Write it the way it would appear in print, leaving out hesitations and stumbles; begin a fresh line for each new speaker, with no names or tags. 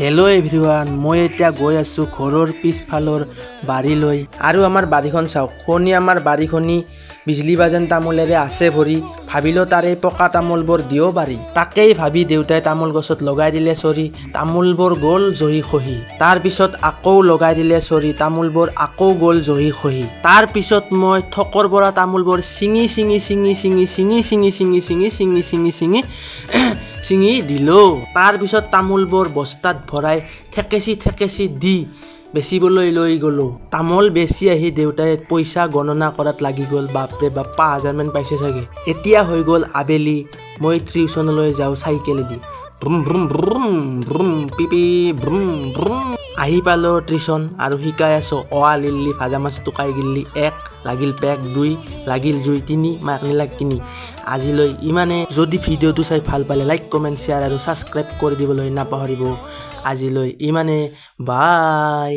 Hello' everyone, মই এতিয়া গৈ আছোঁ ঘৰৰ পিছফালৰ বাৰীলৈ। আৰু আমাৰ বাৰীখন চাওক, খনি আমাৰ বাৰীখনি বিজলী বাজান তামোলেৰে আছে ভৰি। ভাবিলোঁ তাৰে পকা তামোলবোৰ দিও পাৰি। তাকেই ভাবি দেউতাই তামোল গছত লগাই দিলে চৰি, তামোলবোৰ গ'ল জহি খহি। তাৰপিছত আকৌ লগাই দিলে চৰি, তামোলবোৰ আকৌ গ'ল জহি খহি। তাৰপিছত মই থকৰ পৰা তামোলবোৰ ছিঙি দিলোঁ। তাৰপিছত তামোলবোৰ বস্তাত ভৰাই ঠেকেচি দি বেচিবলৈ লৈ গ'লোঁ। তামোল বেচি আহি দেউতাই পইচা গণনা কৰাত লাগি গ'ল। বাপৰে বাপ, 5,000 মান পাইছে চাগে। এতিয়া হৈ গ'ল আবেলি, মই টিউচনলৈ যাওঁ চাইকেলেদি। ব্ৰুম ব্ৰুম ব্ৰুম ব্ৰুম পিপি ব্ৰুম ব্ৰুম। আহি পালোঁ টিউচন আৰু শিকাই আছোঁ লিল্লি ভাজা মাছ টুকাই গিল্লি 1 লাগিল পেক 2 লাগিল জুই 3 মাকনিলাক 3। আজিলৈ ইমানে। যদি ভিডিঅ'টো চাই ভাল পালে লাইক কমেণ্ট শ্বেয়াৰ আৰু ছাবস্ক্ৰাইব কৰি দিবলৈ নাপাহৰিব। আজিলৈ ইমানে, বাই।